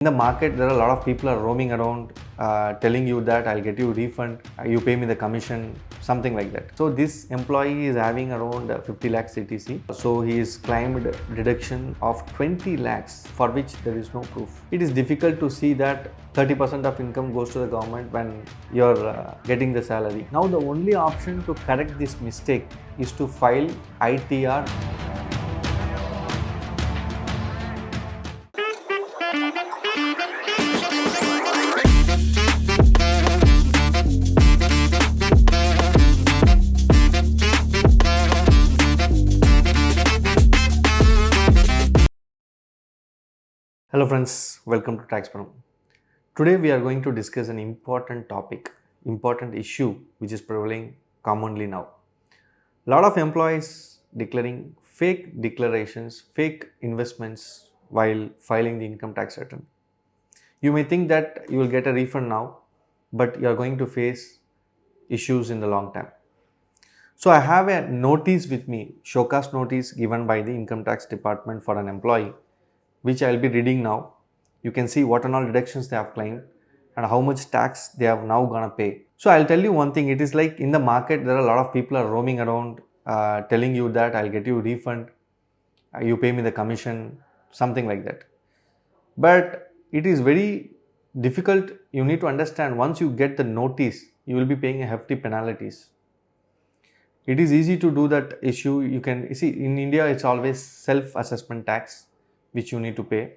In the market, there are a lot of people are roaming around telling you that I'll get you refund, you pay me the commission, something like that. So this employee is having around 50 lakhs CTC. So he is claimed deduction of 20 lakhs for which there is no proof. It is difficult to see that 30% of income goes to the government when you're getting the salary. Now the only option to correct this mistake is to file ITR. Hello friends, welcome to TaxPram. Today we are going to discuss an important topic, important issue which is prevailing commonly now. A lot of employees declaring fake declarations, fake investments while filing the income tax return. You may think that you will get a refund now, but you are going to face issues in the long term. So I have a notice with me, showcase notice given by the income tax department for an employee, which I will be reading now. You can see what all deductions they have claimed and how much tax they have now gonna pay. So I'll tell you one thing, it is like in the market there are a lot of people are roaming around telling you that I'll get you refund, you pay me the commission, something like that. But it is very difficult. You need to understand, once you get the notice, you will be paying a hefty penalties. It is easy to do that issue. You can see in India it's always self-assessment tax which you need to pay,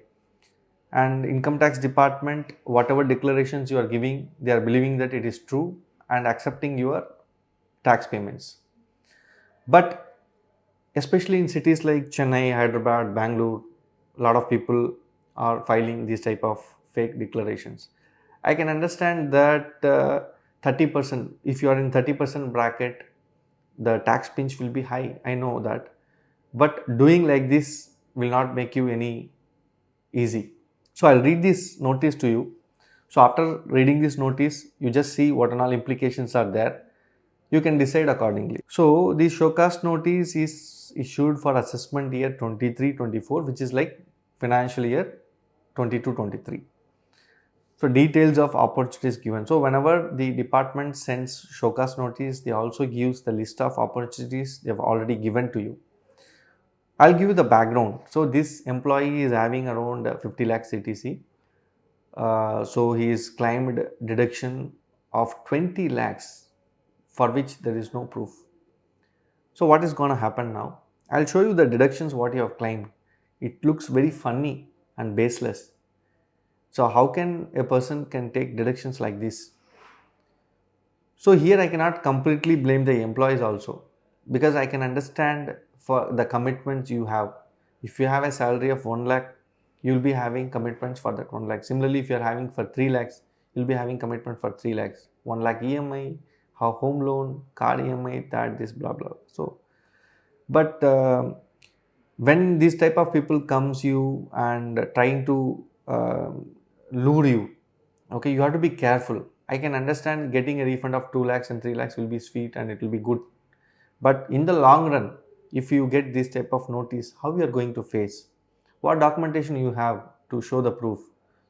and income tax department, whatever declarations you are giving, they are believing that it is true and accepting your tax payments. But especially in cities like Chennai, Hyderabad, Bangalore, a lot of people are filing these type of fake declarations. I can understand that 30%, if you are in 30% bracket, the tax pinch will be high. I know that, but doing like this will not make you any easy. So I'll read this notice to you. So after reading this notice, you just see what all implications are there. You can decide accordingly. So the showcase notice is issued for assessment year 23-24, which is like financial year 22-23. So details of opportunities given. So whenever the department sends showcase notice, they also gives the list of opportunities they have already given to you. I'll give you the background. So this employee is having around 50 lakh CTC. So he is claimed deduction of 20 lakhs for which there is no proof. So what is going to happen now? I'll show you the deductions what you have claimed. It looks very funny and baseless. So how can a person can take deductions like this? So here I cannot completely blame the employees also, because I can understand for the commitments you have. If you have a salary of 1 lakh, you will be having commitments for that 1 lakh. Similarly, if you are having for 3 lakhs, you will be having commitment for 3 lakhs. 1 lakh EMI, home loan, card EMI, that, this, blah, blah. So, but when this type of people comes you and trying to lure you, okay, you have to be careful. I can understand getting a refund of 2 lakhs and 3 lakhs will be sweet and it will be good. But in the long run, if you get this type of notice, how you are going to face? What documentation you have to show the proof?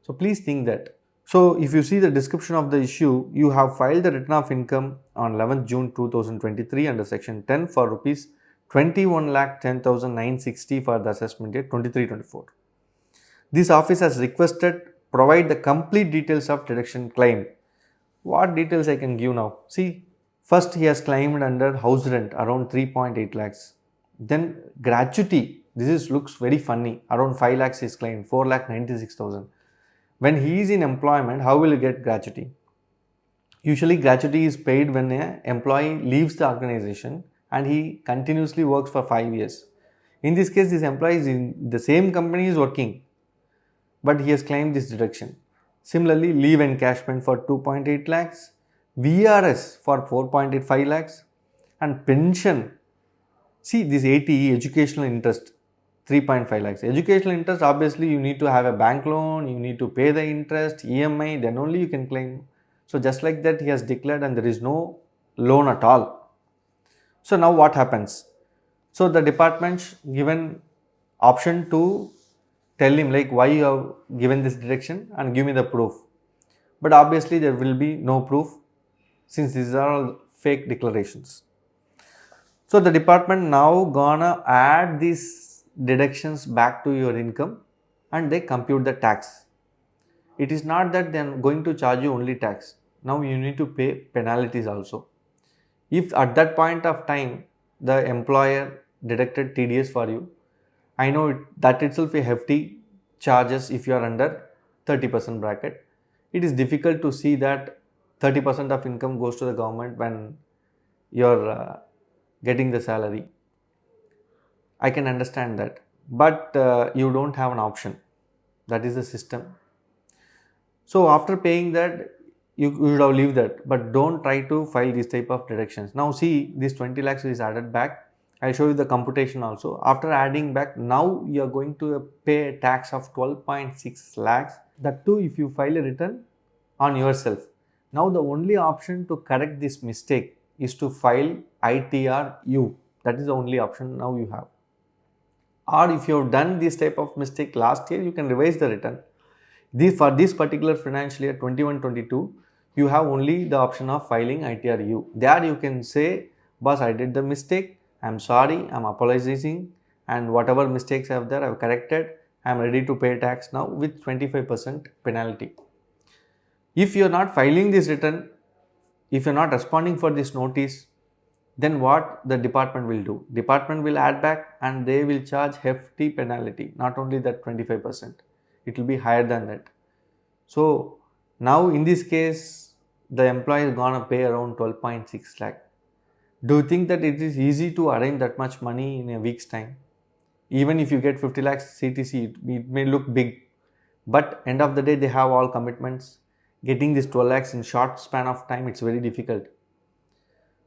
So please think that. So if you see the description of the issue, you have filed the return of income on 11th June 2023 under section 10 for rupees 21,10,960 for the assessment year 23-24. This office has requested provide the complete details of deduction claim. What details I can give now? See, first he has claimed under house rent around 3.8 lakhs. Then gratuity, looks very funny, around 5 lakhs is claimed, 4,96,000. When he is in employment, how will he get gratuity? Usually gratuity is paid when an employee leaves the organization and he continuously works for 5 years. In this case, this employee is in the same company is working, but he has claimed this deduction. Similarly, leave encashment for 2.8 lakhs, VRS for 4.85 lakhs, and pension. See this ATE, educational interest, 3.5 lakhs. Educational interest, obviously you need to have a bank loan, you need to pay the interest, EMI, then only you can claim. So just like that he has declared and there is no loan at all. So now what happens? So the department given option to tell him like why you have given this deduction and give me the proof. But obviously there will be no proof since these are all fake declarations. So the department now gonna add these deductions back to your income and they compute the tax. It is not that they are going to charge you only tax. Now you need to pay penalties also. If at that point of time the employer deducted TDS for you, I know that itself a hefty charges if you are under 30% bracket. It is difficult to see that 30% of income goes to the government when you are getting the salary. I can understand that, but you don't have an option. That is the system. So after paying that, you should have leave that, but don't try to file this type of deductions. Now see, this 20 lakhs is added back. I'll show you the computation also. After adding back, now you are going to pay a tax of 12.6 lakhs. That too, if you file a return on yourself. Now the only option to correct this mistake is to file ITRU. That is the only option now you have. Or if you have done this type of mistake last year, you can revise the return. For this particular financial year 21-22, you have only the option of filing ITRU. There you can say, boss, I did the mistake, I'm sorry, I'm apologizing, and whatever mistakes I have there, I have corrected, I'm ready to pay tax now with 25% penalty. If you are not filing this return, if you are not responding for this notice, then what the department will do? Department will add back and they will charge hefty penalty, not only that 25%. It will be higher than that. So now in this case, the employee is gonna pay around 12.6 lakh. Do you think that it is easy to arrange that much money in a week's time? Even if you get 50 lakhs CTC, it may look big, but end of the day, they have all commitments. Getting this 12 lakhs in short span of time, it's very difficult.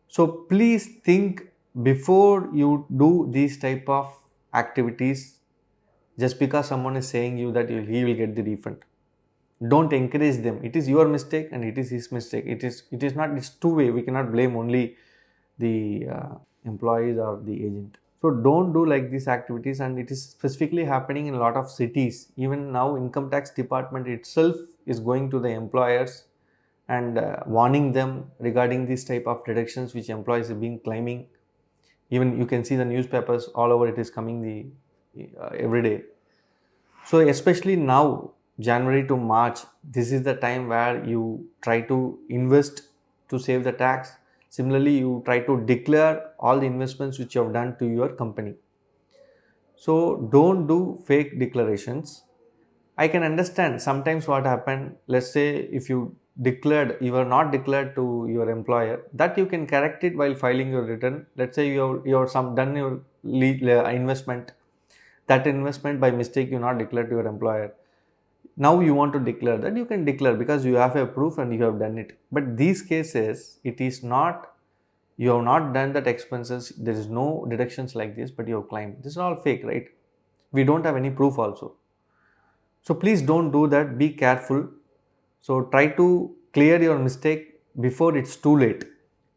So please think before you do these type of activities. Just because someone is saying you that he will get the refund, don't encourage them. It is your mistake and it is his mistake. It is not, it's two-way. We cannot blame only the employees or the agent. So don't do like these activities, and it is specifically happening in a lot of cities. Even now income tax department itself is going to the employers and warning them regarding this type of deductions which employees have been claiming. Even you can see the newspapers all over, it is coming the every day. So especially now, January to March, this is the time where you try to invest to save the tax. Similarly, you try to declare all the investments which you have done to your company. So don't do fake declarations. I can understand sometimes what happened. Let's say if you are not declared to your employer, that you can correct it while filing your return. Let's say you have done your investment. That investment by mistake you not declared to your employer. Now you want to declare that, you can declare because you have a proof and you have done it. But these cases, it is not, you have not done that expenses, there is no deductions like this, but you have claimed. This is all fake, right? We don't have any proof also. So please don't do that, be careful. So try to clear your mistake before it's too late.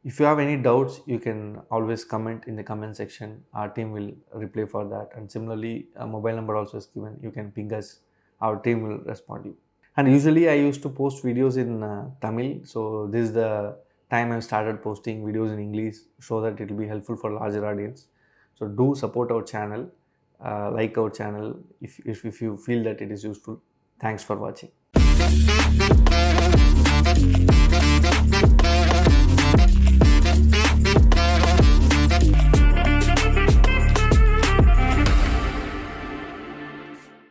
If you have any doubts, you can always comment in the comment section. Our team will reply for that. And similarly, a mobile number also is given. You can ping us. Our team will respond to you. And usually I used to post videos in Tamil. So this is the time I started posting videos in English so that it will be helpful for larger audience. So do support our channel, like our channel if you feel that it is useful. Thanks for watching.